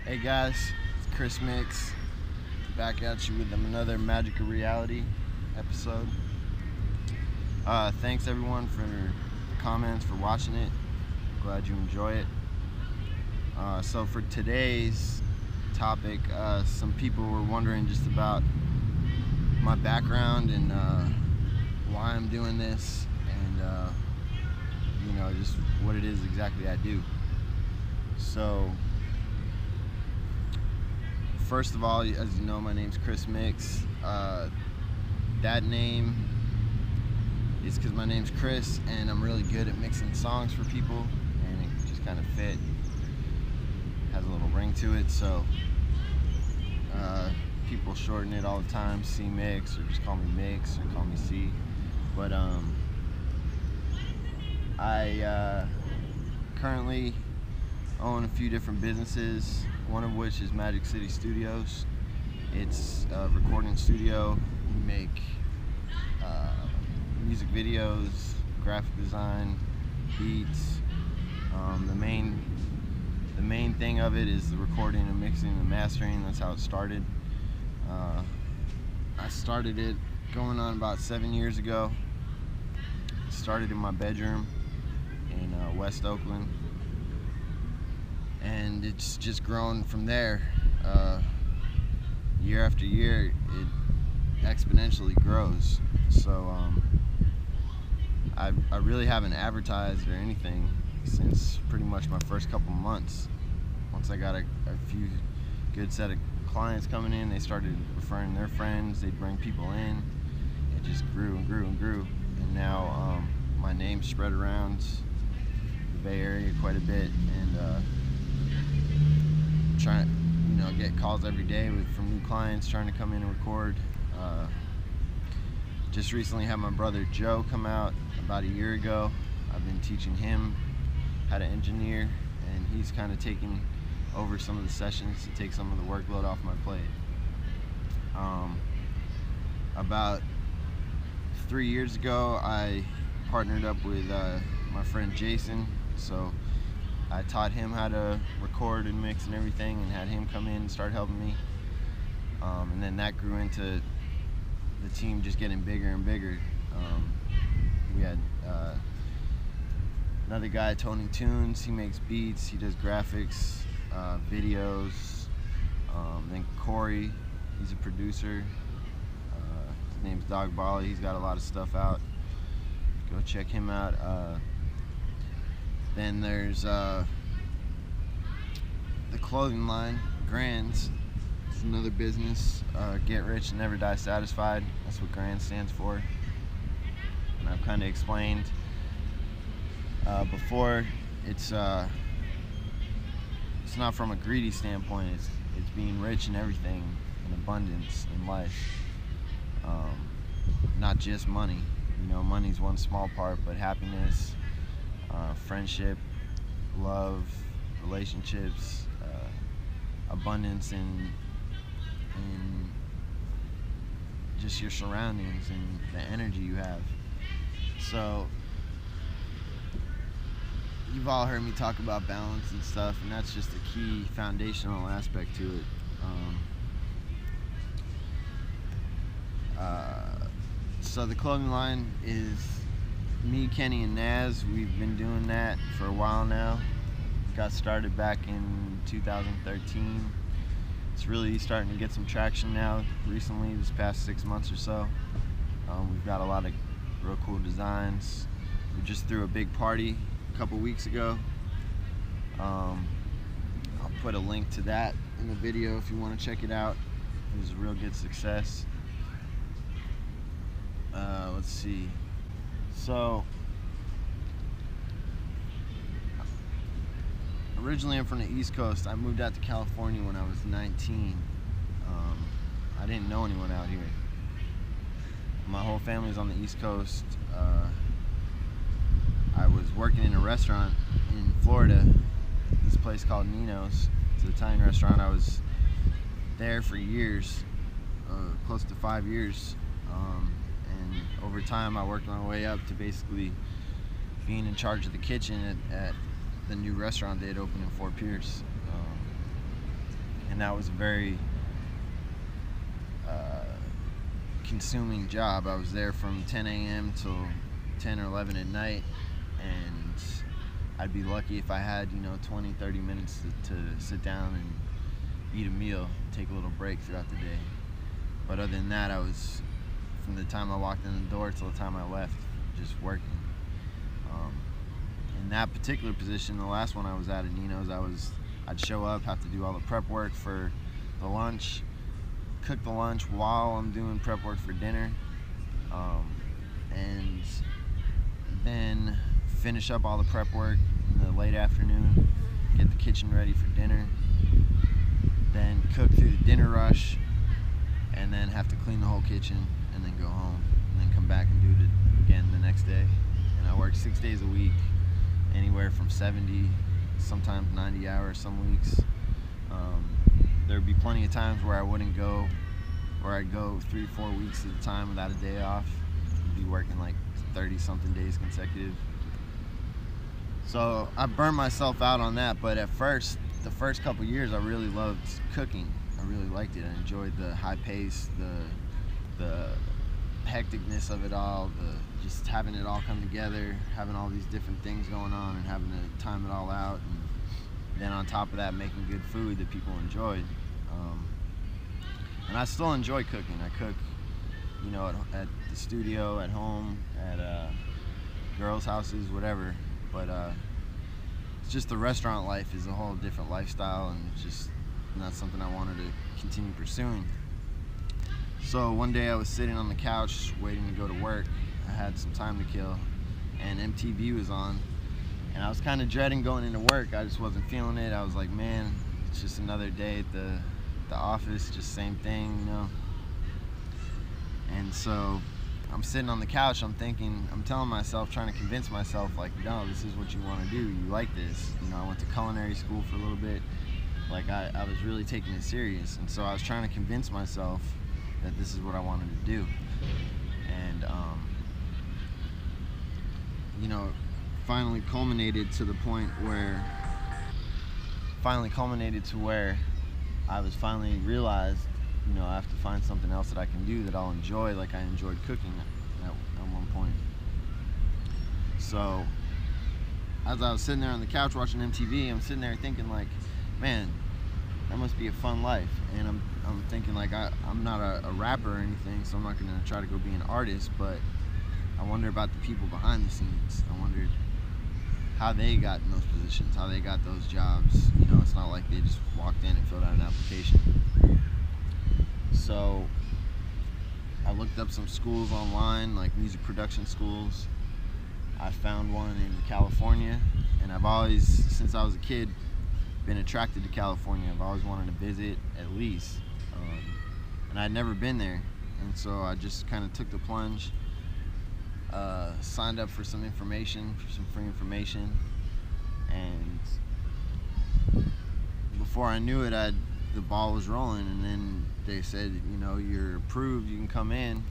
Hey guys, it's Cmixx back at you with another Magic of Reality episode. Thanks everyone for the comments, for watching it. Glad you enjoy it. So for today's topic, some people were wondering just about my background and why I'm doing this, and just what it is exactly I do. So first of all, as you know, my name's Cmixx. That name is because my name's Chris and I'm really good at mixing songs for people, and it just kind of fit. Has a little ring to it, so people shorten it all the time, Cmixx, or just call me Mixx, or call me C. But I currently own a few different businesses, one of which is Magic City Studios. It's a recording studio. We make music videos, graphic design, beats. The main thing of it is the recording and mixing and mastering. That's how it started. I started it going on about 7 years ago. It started in my bedroom in West Oakland, and it's just grown from there. Year after year, it exponentially grows. So I really haven't advertised or anything since pretty much my first couple months. Once I got a few good set of clients coming in, they started referring their friends, they'd bring people in. It just grew and grew and grew, and now my name spread around the Bay Area quite a bit, and trying to get calls every day from new clients trying to come in and record. Just recently had my brother Joe come out about a year ago. I've been teaching him how to engineer, and he's kind of taking over some of the sessions to take some of the workload off my plate. About 3 years ago, I partnered up with my friend Jason, so I taught him how to record and mix and everything, and had him come in and start helping me. And then that grew into the team just getting bigger and bigger. We had another guy, Tony Tunes. He makes beats, he does graphics, videos. Then Corey, he's a producer. His name's Dog Bali. He's got a lot of stuff out. Go check him out. Then there's the clothing line, Grands. It's another business. Get rich and never die satisfied. That's what Grand stands for. And I've kind of explained before. It's not from a greedy standpoint. It's being rich in everything, in abundance in life. Not just money. Money's one small part, but happiness, friendship, love, relationships, abundance in just your surroundings and the energy you have. So you've all heard me talk about balance and stuff, and that's just a key foundational aspect to it. So the clothing line is me, Kenny, and Naz. We've been doing that for a while now. Got started back in 2013. It's really starting to get some traction now recently, this past 6 months or so. We've got a lot of real cool designs. We just threw a big party a couple weeks ago. I'll put a link to that in the video if you want to check it out. It was a real good success. Let's see. So originally I'm from the East Coast. I moved out to California when I was 19. I didn't know anyone out here. My whole family's on the East Coast. I was working in a restaurant in Florida, this place called Nino's. It's an Italian restaurant. I was there for years, close to 5 years. And over time I worked my way up to basically being in charge of the kitchen at the new restaurant they had opened in Fort Pierce. and that was a very consuming job. I was there from 10 a.m. till 10 or 11 at night, and I'd be lucky if I had 20-30 minutes to sit down and eat a meal, take a little break throughout the day. But other than that, I was, from the time I walked in the door till the time I left, just working. In that particular position, the last one I was at Nino's, I'd show up, have to do all the prep work for the lunch, cook the lunch while I'm doing prep work for dinner, and then finish up all the prep work in the late afternoon, get the kitchen ready for dinner, then cook through the dinner rush, and then have to clean the whole kitchen, and then go home, and then come back and do it again the next day. And I worked 6 days a week, anywhere from 70, sometimes 90 hours some weeks. There'd be plenty of times where I wouldn't go, or I'd go 3-4 weeks at a time without a day off. I'd be working like 30-something days consecutive. So I burned myself out on that, but at first, the first couple years, I really loved cooking. I really liked it. I enjoyed the high pace, the hecticness of it all, just having it all come together, having all these different things going on, and having to time it all out, and then on top of that, making good food that people enjoyed. And I still enjoy cooking. I cook, at the studio, at home, at girls' houses, whatever. But it's just the restaurant life is a whole different lifestyle, and it's just not something I wanted to continue pursuing. So one day I was sitting on the couch waiting to go to work. I had some time to kill, and MTV was on, and I was kind of dreading going into work. I just wasn't feeling it. I was like, man, it's just another day at the office, just same thing, And so I'm sitting on the couch, I'm telling myself, trying to convince myself, like, no, this is what you want to do, you like this. I went to culinary school for a little bit. Like, I was really taking it serious, and so I was trying to convince myself that this is what I wanted to do. And finally culminated to where I was finally realized, I have to find something else that I can do that I'll enjoy, like I enjoyed cooking at one point. So as I was sitting there on the couch watching MTV, I'm sitting there thinking, like, man, that must be a fun life. And I'm thinking, like, I'm not a rapper or anything, so I'm not going to try to go be an artist, but I wonder about the people behind the scenes. I wondered how they got in those positions, how they got those jobs. It's not like they just walked in and filled out an application. So I looked up some schools online, like music production schools. I found one in California, and I've always, since I was a kid, been attracted to California. I've always wanted to visit at least, and I'd never been there, and so I just kind of took the plunge, signed up for some information, for some free information, and before I knew it, the ball was rolling, and then they said, you're approved, you can come in,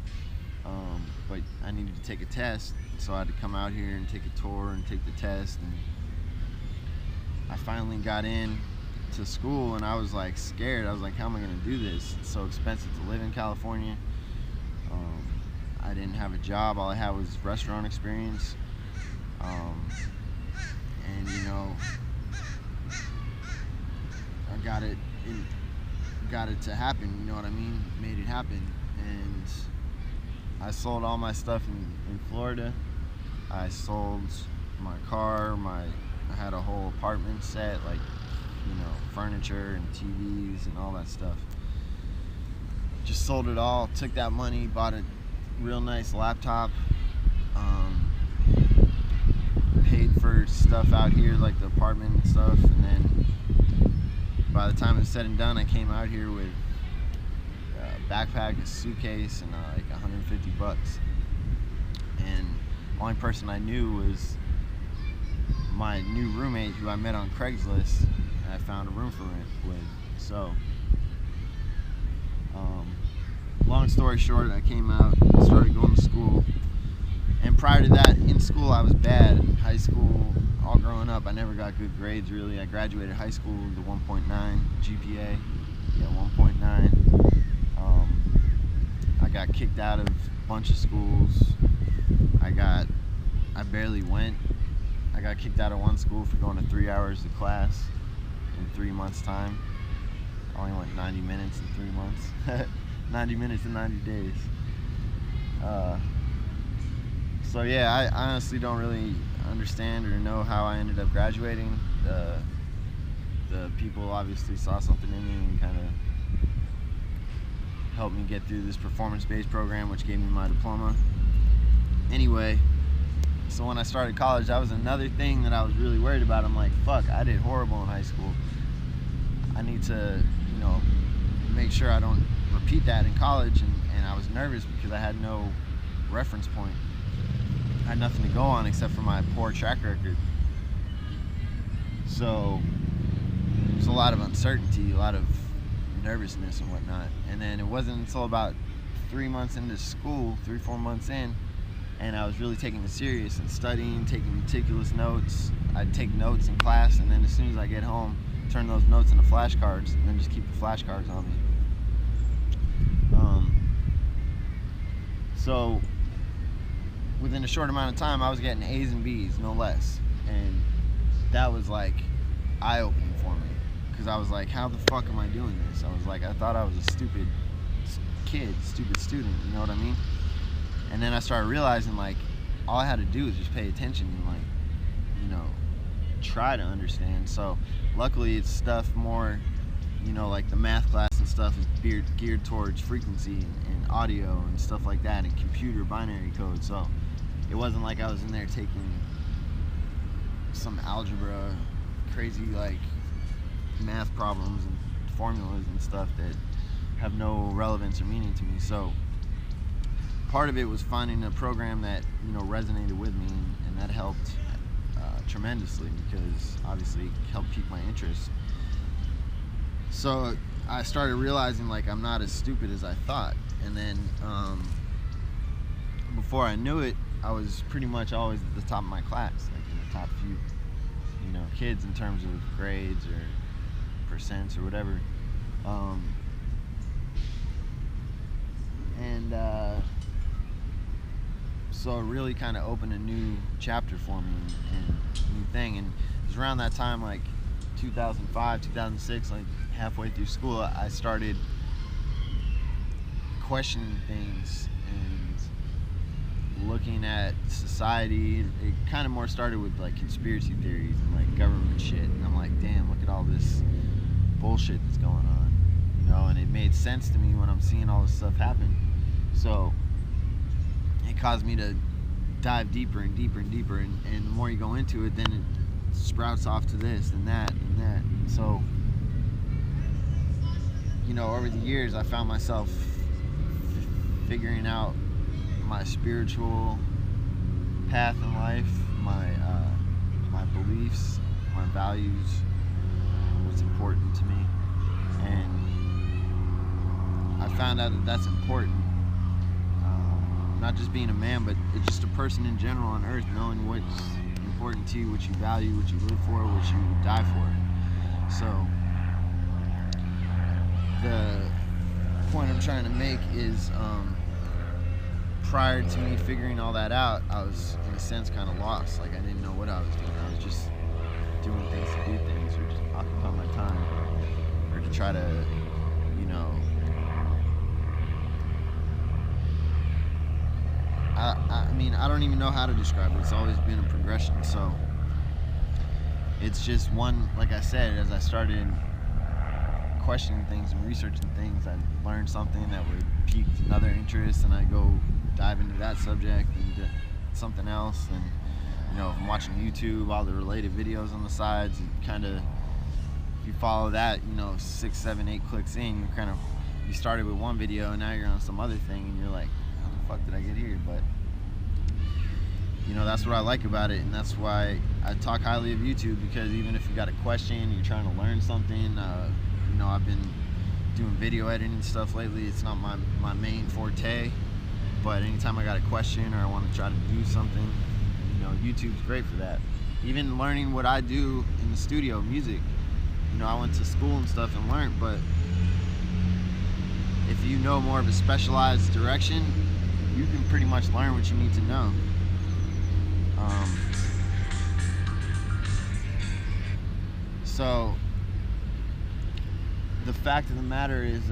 but I needed to take a test, so I had to come out here and take a tour and take the test, and I finally got in to school, and I was like scared. I was like, how am I going to do this? It's so expensive to live in California. I didn't have a job. All I had was restaurant experience, and I got it to happen, you know what I mean? Made it happen. And I sold all my stuff in Florida. I sold my car, I had a whole apartment set, like, furniture and TVs and all that stuff. Just sold it all, took that money, bought a real nice laptop, paid for stuff out here, like the apartment and stuff, and then by the time it was said and done, I came out here with a backpack, a suitcase, and like $150. And the only person I knew was my new roommate, who I met on Craigslist, and I found a room for rent with. So, long story short, I came out, started going to school, and prior to that, in school I was bad. In high school, all growing up, I never got good grades really. I graduated high school with a 1.9 GPA, Yeah, 1.9. I got kicked out of a bunch of schools. I barely went. I got kicked out of one school for going to 3 hours of class in 3 months' time. I only went 90 minutes in 3 months. 90 minutes in 90 days. So yeah, I honestly don't really understand or know how I ended up graduating. The people obviously saw something in me and kind of helped me get through this performance-based program, which gave me my diploma. Anyway, so when I started college, that was another thing that I was really worried about. I'm like, fuck, I did horrible in high school. I need to, make sure I don't repeat that in college, and I was nervous because I had no reference point. I had nothing to go on except for my poor track record. So there's a lot of uncertainty, a lot of nervousness and whatnot. And then it wasn't until about 3 months into school, 3-4 months in, and I was really taking it serious and studying, taking meticulous notes. I'd take notes in class, and then as soon as I get home, turn those notes into flashcards, and then just keep the flashcards on me. So within a short amount of time, I was getting A's and B's, no less. And that was like eye-opening for me, because I was like, how the fuck am I doing this? I was like, I thought I was a stupid kid, stupid student, you know what I mean? And then I started realizing, like, all I had to do was just pay attention and, like, try to understand. So luckily it's stuff more, like the math class and stuff is geared towards frequency and audio and stuff like that, and computer binary code. So it wasn't like I was in there taking some algebra, crazy like math problems and formulas and stuff that have no relevance or meaning to me. So part of it was finding a program that resonated with me, and that helped tremendously, because obviously it helped pique my interest. So I started realizing, like, I'm not as stupid as I thought. And then before I knew it, I was pretty much always at the top of my class, like in the top few kids in terms of grades or percents or whatever. So it really kind of opened a new chapter for me and new thing. And it was around that time, like 2005, 2006, like halfway through school, I started questioning things and looking at society. It kind of more started with like conspiracy theories and like government shit. And I'm like, damn, look at all this bullshit that's going on, and it made sense to me when I'm seeing all this stuff happen. So it caused me to dive deeper and deeper and deeper, and the more you go into it, then it sprouts off to this and that and that. So over the years, I found myself figuring out my spiritual path in life, my beliefs, my values, what's important to me, and I found out that that's important. Not just being a man, but it's just a person in general on earth, knowing what's important to you, what you value, what you live for, what you die for. So the point I'm trying to make is, prior to me figuring all that out, I was in a sense kind of lost. Like, I didn't know what I was doing. I was just doing things to do things, or just occupy my time, or to try to I don't even know how to describe it. It's always been a progression. So it's just one, like I said, as I started questioning things and researching things, I learned something that would pique another interest, and I go dive into that subject and something else. And if I'm watching YouTube, all the related videos on the sides, it kind of, if you follow that, 6, 7, 8 clicks in, you started with one video and now you're on some other thing, and you're like, how the fuck did I get here? But that's what I like about it, and that's why I talk highly of YouTube, because even if you got a question, you're trying to learn something, I've been doing video editing and stuff lately. It's not my main forte, but anytime I got a question or I want to try to do something, YouTube's great for that. Even learning what I do in the studio, music, I went to school and stuff and learned, but if you know more of a specialized direction, you can pretty much learn what you need to know. So the fact of the matter is,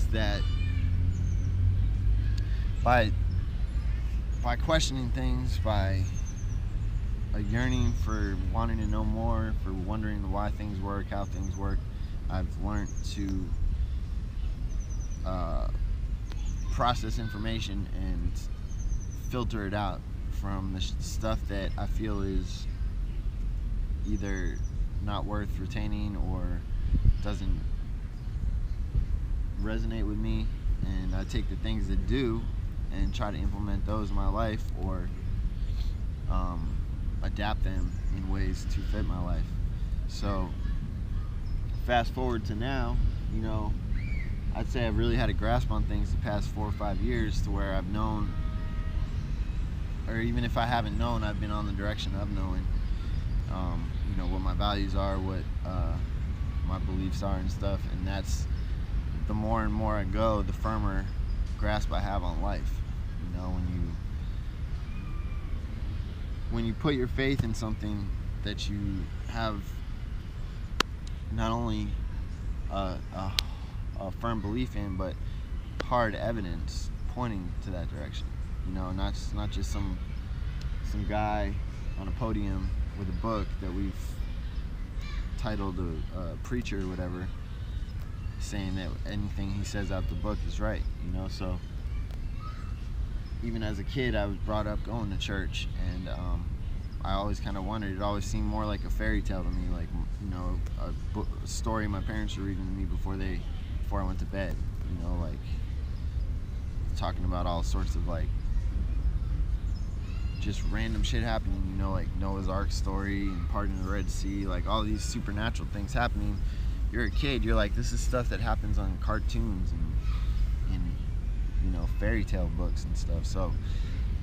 that by questioning things, by a yearning for wanting to know more, for wondering why things work, how things work, I've learned to process information and filter it out from the stuff that I feel is either not worth retaining or doesn't resonate with me, and I take the things that do and try to implement those in my life, or adapt them in ways to fit my life. So fast forward to now, I'd say I've really had a grasp on things the past 4 or 5 years, to where I've known, or even if I haven't known, I've been on the direction of knowing, what my values are, what my beliefs are and stuff. And that's, the more and more I go, the firmer grasp I have on life. When you put your faith in something that you have not only a firm belief in, but hard evidence pointing to that direction. Not just some guy on a podium with a book that we've titled a preacher or whatever, saying that anything he says out the book is right. So even as a kid, I was brought up going to church, and I always kind of wondered. It always seemed more like a fairy tale to me, like a story my parents were reading to me before I went to bed. Like talking about all sorts of like just random shit happening. Like Noah's Ark story and parting the Red Sea, like all these supernatural things happening. You're a kid. You're like, this is stuff that happens on cartoons and fairy tale books and stuff. So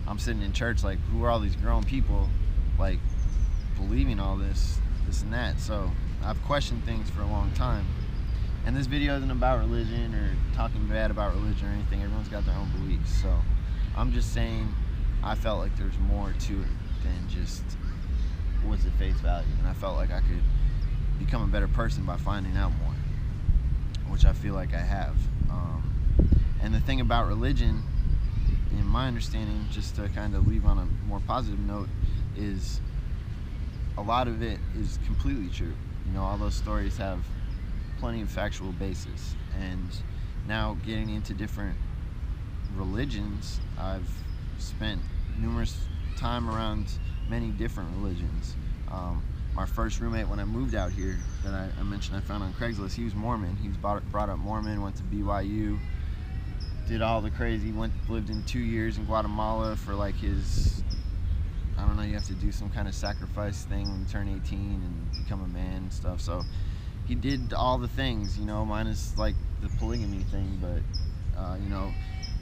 I'm sitting in church like, who are all these grown people like believing all this and that? So I've questioned things for a long time, and this video isn't about religion or talking bad about religion or anything. Everyone's got their own beliefs. So I'm just saying I felt like there's more to it than just what's at face value, and I felt like I could become a better person by finding out more, which I feel like I have. And the thing about religion, in my understanding, just to kind of leave on a more positive note, is a lot of it is completely true. All those stories have plenty of factual basis. And now getting into different religions, I've spent numerous time around many different religions. My lived roommate when I moved out here that I mentioned I found on Craigslist, he was Mormon. He was brought up Mormon, went to BYU, did all the crazy, lived in 2 years in Guatemala for like his, I don't know, you have to do some kind of sacrifice thing when you turn 18 and become a man and stuff. So he did all the things, you know, minus like the polygamy thing, but you know,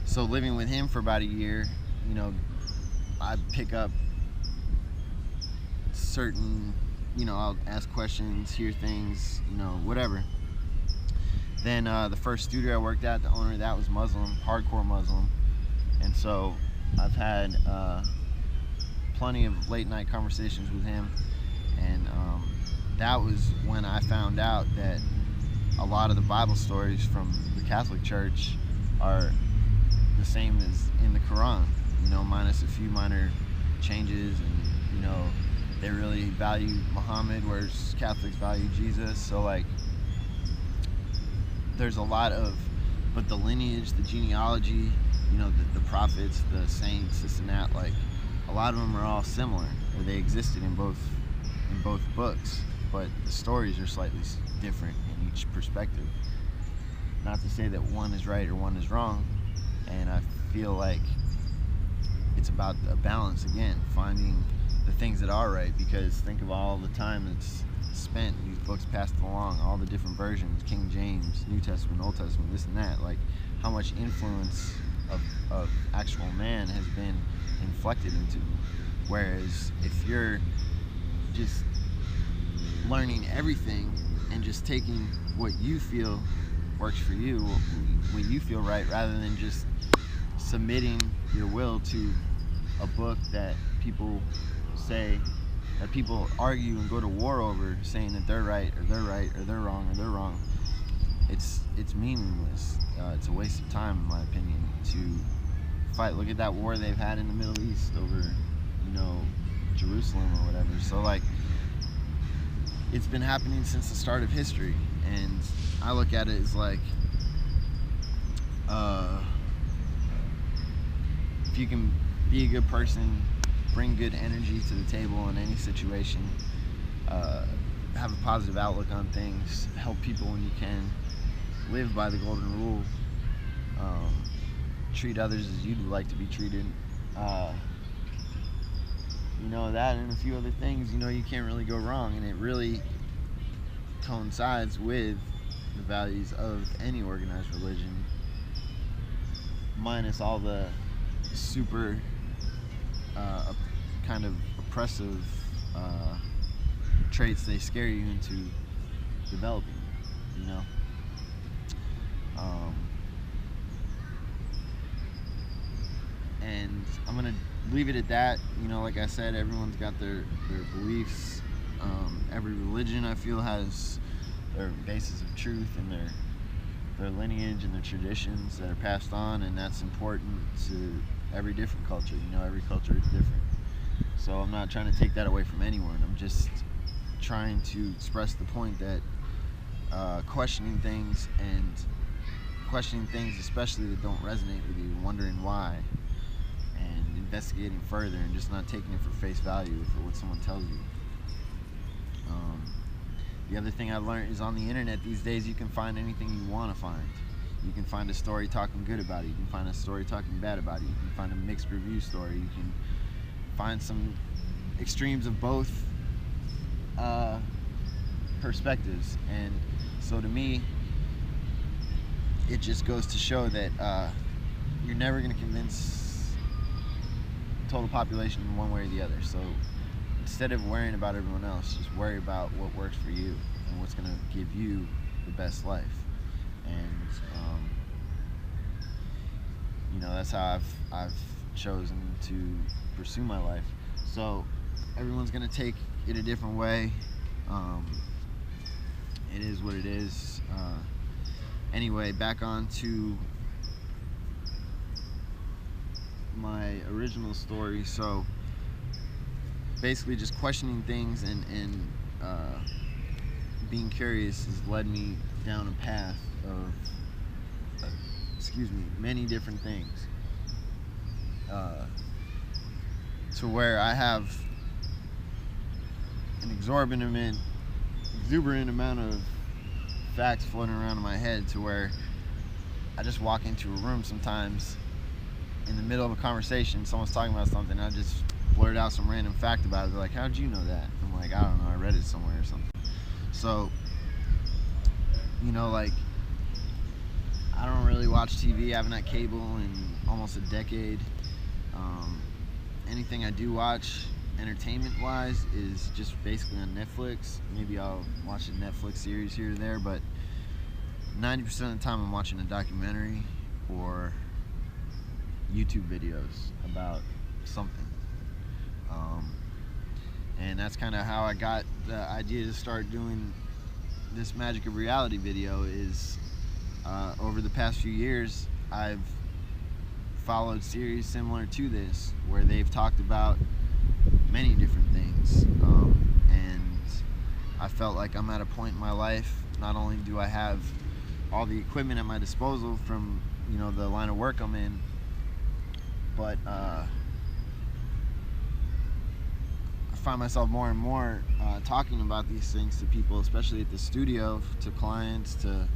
so living with him for about a year, you know, I'd pick up certain, you know, I'll ask questions, hear things, you know, whatever. Then the first studio I worked at, the owner of that was Muslim, hardcore Muslim, and so I've had plenty of late night conversations with him, and that was when I found out that a lot of the Bible stories from the Catholic Church are the same as in the Quran, you know, minus a few minor changes, and you know, they really value Muhammad, whereas Catholics value Jesus. So like, there's a lot of, but the lineage, the genealogy, you know, the prophets, the saints, this and that, like a lot of them are all similar, or they existed in both books, but the stories are slightly different in each perspective. Not to say that one is right or one is wrong, and I feel like it's about a balance again, finding the things that are right, because think of all the time that's spent, these books passed along, all the different versions, King James, New Testament, Old Testament, this and that, like how much influence of actual man has been inflected into me. Whereas if you're just learning everything and just taking what you feel works for you, what you feel right, rather than just submitting your will to a book that people say, that people argue and go to war over, saying that they're right or they're right or they're wrong or they're wrong, it's meaningless. It's a waste of time, in my opinion, to fight. Look at that war they've had in the Middle East over, Jerusalem or whatever. So like, it's been happening since the start of history, and I look at it as like, if you can be a good person, bring good energy to the table in any situation, have a positive outlook on things, help people when you can, live by the golden rule, treat others as you'd like to be treated, that and a few other things, you can't really go wrong. And it really coincides with the values of any organized religion, minus all the super kind of oppressive traits they scare you into developing, and I'm gonna leave it at that. Like I said, everyone's got their beliefs. Every religion, I feel, has their basis of truth and their lineage and their traditions that are passed on, and that's important to every different culture. Every culture is different. So I'm not trying to take that away from anyone. I'm just trying to express the point that questioning things especially that don't resonate with you, wondering why, and investigating further, and just not taking it for face value for what someone tells you. The other thing I learned is, on the internet these days, you can find anything you want to find. You can find a story talking good about it. You can find a story talking bad about it. You can find a mixed review story. You can find some extremes of both perspectives. And so to me, it just goes to show that you're never going to convince the total population in one way or the other. So instead of worrying about everyone else, just worry about what works for you and what's going to give you the best life. And that's how I've chosen to pursue my life. So everyone's going to take it a different way. It is what it is. Anyway, back on to my original story. So basically, just questioning things and being curious has led me down a path of many different things, to where I have an exuberant amount of facts floating around in my head, to where I just walk into a room sometimes in the middle of a conversation, someone's talking about something, and I just blurt out some random fact about it. They're like, how'd you know that? I'm like, I don't know, I read it somewhere or something. So, like, I don't really watch TV. I haven't had cable in almost a decade. Anything I do watch, entertainment-wise, is just basically on Netflix. Maybe I'll watch a Netflix series here or there, but 90% of the time I'm watching a documentary or YouTube videos about something. And that's kind of how I got the idea to start doing this Magic of Reality video. Is over the past few years, I've followed series similar to this, where they've talked about many different things, and I felt like I'm at a point in my life, not only do I have all the equipment at my disposal from the line of work I'm in, but I find myself more and more talking about these things to people, especially at the studio, to clients, to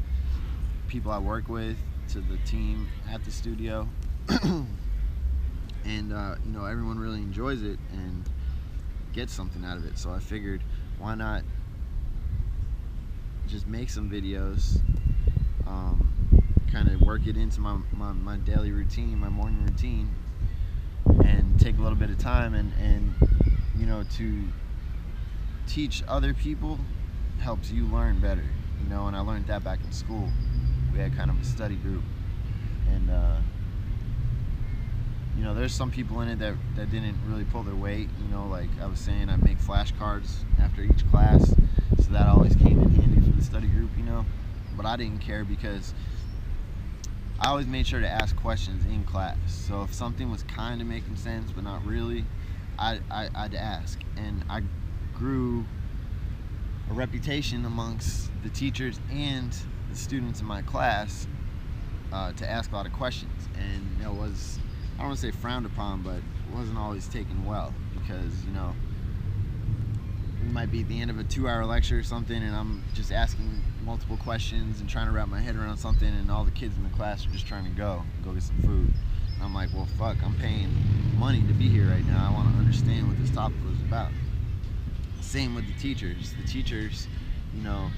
people I work with, to the team at the studio. And everyone really enjoys it and gets something out of it. So I figured, why not just make some videos, kind of work it into my daily routine, my morning routine, and take a little bit of time and you know, to teach other people helps you learn better, you know. And I learned that back in school. We had kind of a study group, and you know, there's some people in it that didn't really pull their weight, you know. Like I was saying, I make flashcards after each class, so that always came in handy for the study group, you know. But I didn't care because I always made sure to ask questions in class. So if something was kind of making sense but not really, I'd ask. And I grew a reputation amongst the teachers and the students in my class to ask a lot of questions. And it was, I don't want to say frowned upon, but it wasn't always taken well, because, you know, we might be at the end of a 2-hour lecture or something, and I'm just asking multiple questions and trying to wrap my head around something, and all the kids in the class are just trying to go get some food. And I'm like, well, fuck, I'm paying money to be here right now. I want to understand what this topic was about. Same with the teachers. The teachers, you know,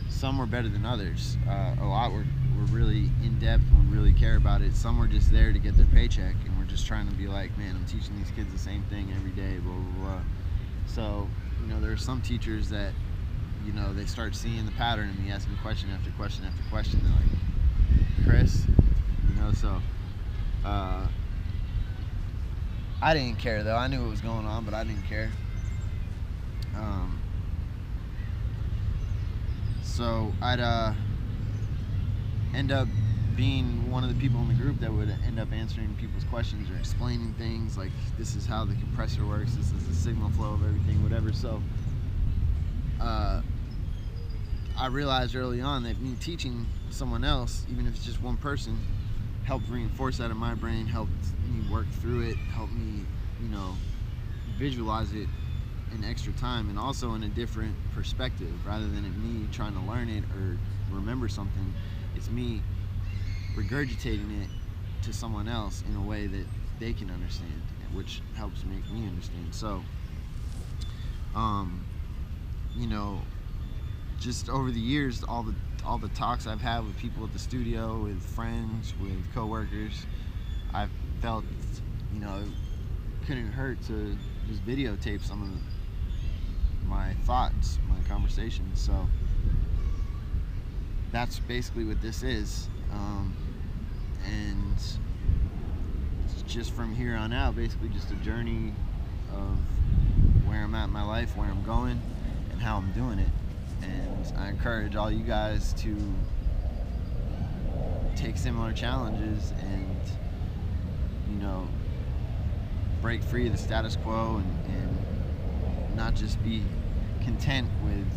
some were better than others. A lot were really in-depth and really care about it. Some were just there to get their paycheck, and we're just trying to be like, man, I'm teaching these kids the same thing every day, blah, blah, blah. So, you know, there are some teachers that, you know, they start seeing the pattern in me asking question after question after question. They're like, Chris, you know, so I didn't care though. I knew what was going on, but I didn't care. So I'd end up being one of the people in the group that would end up answering people's questions or explaining things like, this is how the compressor works, this is the signal flow of everything, whatever. So I realized early on that me teaching someone else, even if it's just one person, helped reinforce that in my brain, helped me work through it, helped me, you know, visualize it in extra time, and also in a different perspective. Rather than it me trying to learn it or remember something, it's me regurgitating it to someone else in a way that they can understand, which helps make me understand. So you know, just over the years, all the talks I've had with people at the studio, with friends, with coworkers, I've felt, you know, it couldn't hurt to just videotape some of my thoughts, my conversations. So that's basically what this is. And just from here on out, basically just a journey of where I'm at in my life, where I'm going, and how I'm doing it. And I encourage all you guys to take similar challenges and, you know, break free of the status quo, and not just be content with,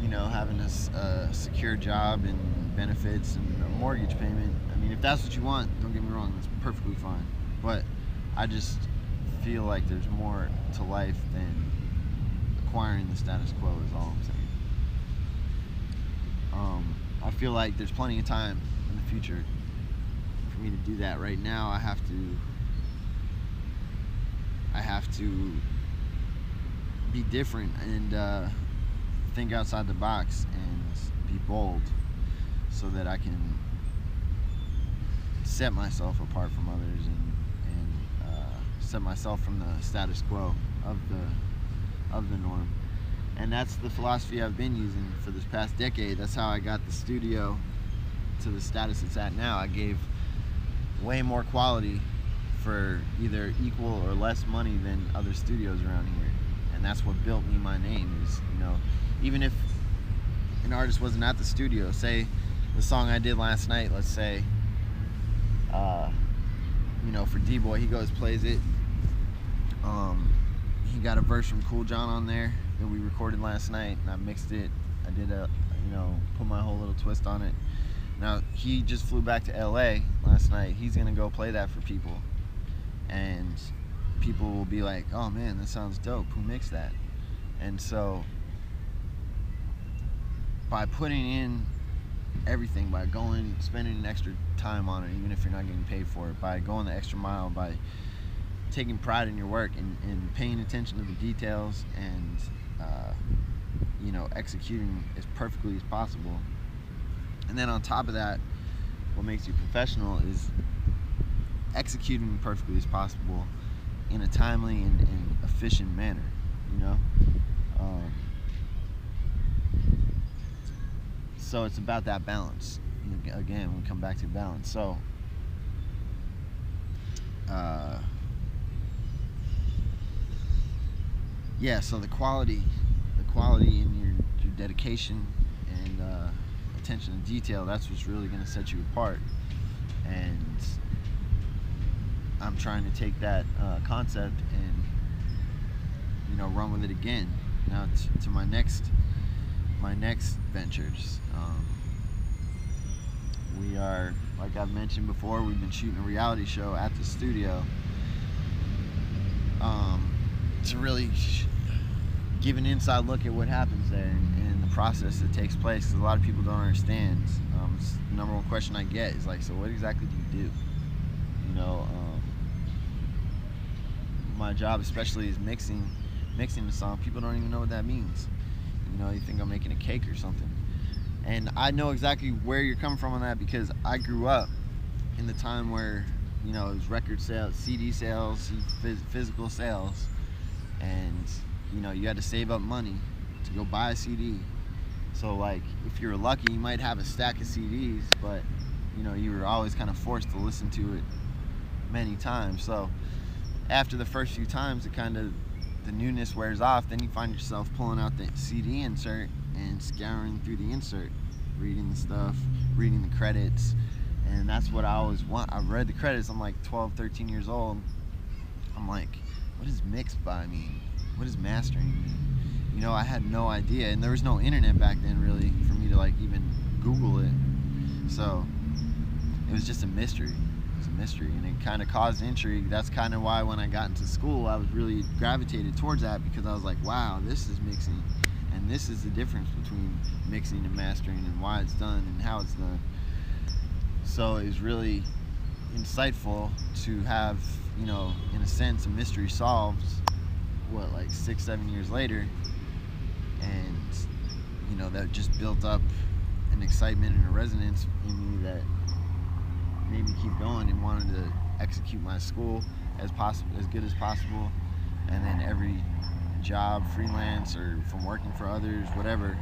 you know, having a secure job and benefits and a mortgage payment. I mean, if that's what you want, don't get me wrong, that's perfectly fine. But I just feel like there's more to life than acquiring the status quo, is all I'm saying. I feel like there's plenty of time in the future for me to do that. Right now, I have to be different and think outside the box and be bold, so that I can set myself apart from others and set myself from the status quo of the norm. And that's the philosophy I've been using for this past decade. That's how I got the studio to the status it's at now. I gave way more quality for either equal or less money than other studios around here. And that's what built me my name. Is, you know, even if an artist wasn't at the studio, say the song I did last night, let's say, you know, for D-Boy, he goes, plays it. He got a verse from Cool John on there that we recorded last night, and I mixed it. I did you know, put my whole little twist on it. Now, he just flew back to LA last night. He's gonna go play that for people, and people will be like, oh man, that sounds dope, who mixed that? And so by putting in everything, by spending an extra time on it, even if you're not getting paid for it, by going the extra mile, by taking pride in your work and paying attention to the details, and you know, executing as perfectly as possible. And then on top of that, what makes you professional is executing perfectly as possible in a timely and efficient manner, you know. So it's about that balance. Again, we come back to balance. So yeah, so the quality in your dedication and attention to detail, that's what's really going to set you apart. And I'm trying to take that concept and, you know, run with it again now to my next ventures. We are, like I've mentioned before, we've been shooting a reality show at the studio to really give an inside look at what happens there and the process that takes place, because a lot of people don't understand. The number one question I get is like, so what exactly do you do? You know, my job especially is mixing the song. People don't even know what that means. You know, you think I'm making a cake or something. And I know exactly where you're coming from on that, because I grew up in the time where, you know, it was record sales, CD sales, physical sales, and, you know, you had to save up money to go buy a CD. So, like, if you were lucky, you might have a stack of CDs, but, you know, you were always kind of forced to listen to it many times. So after the first few times, the newness wears off, then you find yourself pulling out the CD insert and scouring through the insert, reading the stuff, reading the credits. And that's what I always want. I read the credits. I'm like 12, 13 years old. I'm like, what does mixed by mean? What does mastering mean? You know, I had no idea, and there was no internet back then really for me to like even Google it. So it was just a mystery. It was a mystery, and it kind of caused intrigue. That's kind of why when I got into school, I was really gravitated towards that, because I was like, wow, this is mixing, and this is the difference between mixing and mastering, and why it's done and how it's done. So it was really insightful to have, you know, in a sense, a mystery solved, what, like 6-7 years later. And, you know, that just built up an excitement and a resonance in me that made me keep going and wanted to execute my school as good as possible. And then every job, freelance or from working for others, whatever,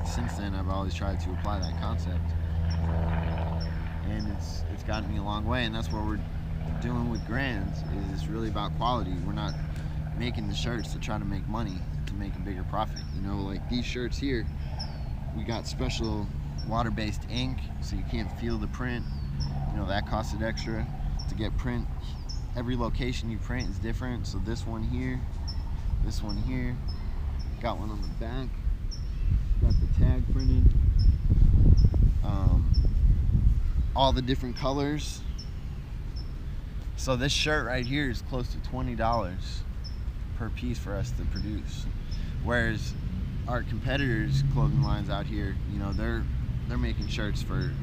since then I've always tried to apply that concept. And it's gotten me a long way, and that's what we're doing with Grands. Is it's really about quality. We're not making the shirts to try to make money, to make a bigger profit. You know, like these shirts here, we got special water-based ink, so you can't feel the print. You know, that costed extra to get print. Every location you print is different. So this one here, got one on the back, got the tag printed. All the different colors. So this shirt right here is close to $20 per piece for us to produce, whereas our competitors' clothing lines out here, you know, they're making shirts for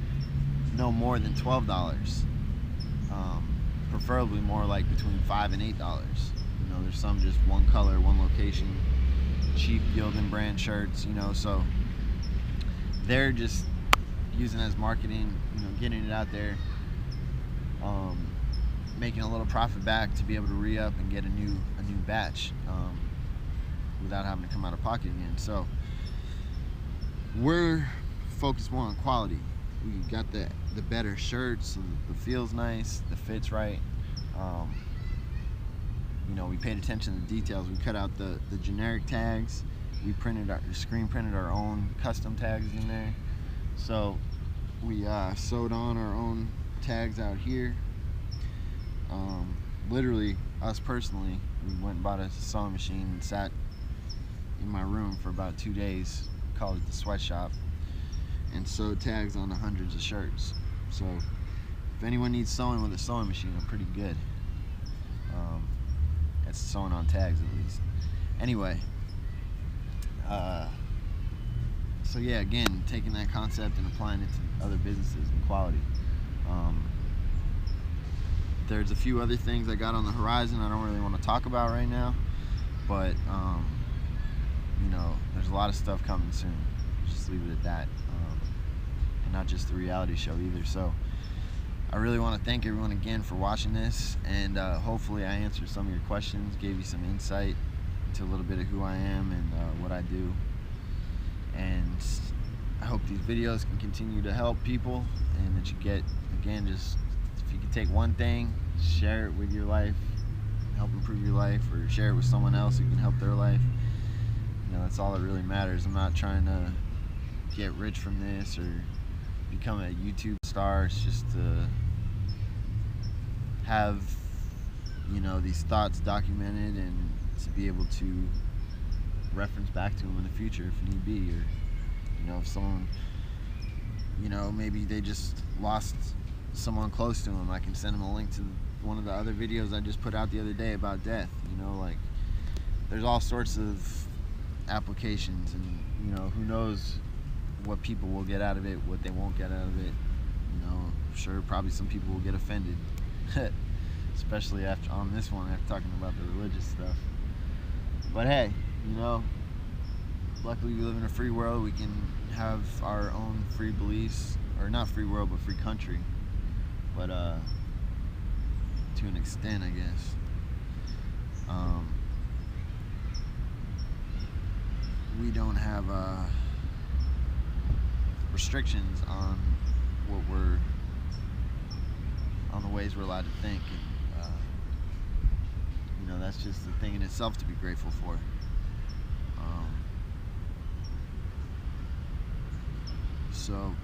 no more than $12, preferably more like between $5 and $8. You know, there's some just one color, one location, cheap Gildan brand shirts, you know, so they're just using it as marketing, you know, getting it out there, making a little profit back to be able to re-up and get a new batch without having to come out of pocket again. So we're focused more on quality. We got the better shirts, so the feel's nice, the fit's right. You know, we paid attention to the details. We cut out the generic tags. We screen printed our own custom tags in there. So we sewed on our own tags out here. Literally, us personally, we went and bought a sewing machine and sat in my room for about 2 days, called it the sweatshop, and sewed tags on the hundreds of shirts. So if anyone needs sewing with a sewing machine, I'm pretty good. That's sewing on tags at least. Anyway, so yeah, again, taking that concept and applying it to other businesses and quality. There's a few other things I got on the horizon I don't really want to talk about right now, but you know, there's a lot of stuff coming soon. Just leave it at that. And not just the reality show either. So I I really want to thank everyone again for watching this, and hopefully I answered some of your questions, gave you some insight into a little bit of who I am and what I do. And I hope these videos can continue to help people, and that you get, again, just if you can take one thing, share it with your life, help improve your life, or share it with someone else who can help their life. You know, that's all that really matters. I'm not trying to get rich from this or become a YouTube star. It's just to have, you know, these thoughts documented and to be able to reference back to them in the future if need be. Or, you know, if someone, you know, maybe they just lost someone close to them, I can send them a link to one of the other videos I just put out the other day about death. You know, like, there's all sorts of applications, and, you know, who knows what people will get out of it, what they won't get out of it. You know, I'm sure probably some people will get offended, especially after on this one, after talking about the religious stuff. But hey, you know, luckily we live in a free world. We can have our own free beliefs, or not free world, but free country. But to an extent, I guess. We don't have restrictions on on the ways we're allowed to think, and you know, that's just the thing in itself to be grateful for. So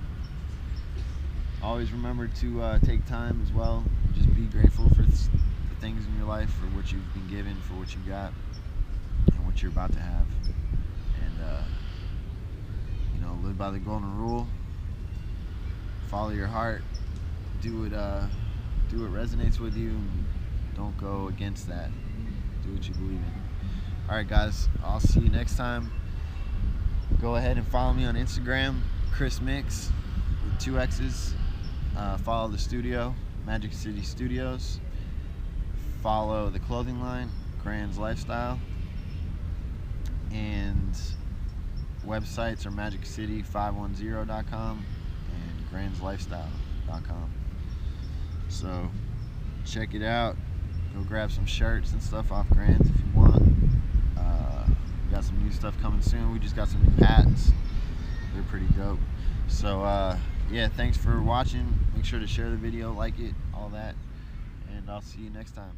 always remember to take time as well. Just be grateful for the things in your life, for what you've been given, for what you got, and what you're about to have. And you know, live by the golden rule. Follow your heart. Do what resonates with you. And don't go against that. Do what you believe in. All right, guys. I'll see you next time. Go ahead and follow me on Instagram, Cmixx with 2 X's. Follow the studio, Magic City Studios. Follow the clothing line, Grand's Lifestyle. And websites are magiccity510.com and grandslifestyle.com. So check it out. Go grab some shirts and stuff off Grand's if you want. We got some new stuff coming soon. We just got some new hats. They're pretty dope. So yeah, thanks for watching. Make sure to share the video, like it, all that, and I'll see you next time.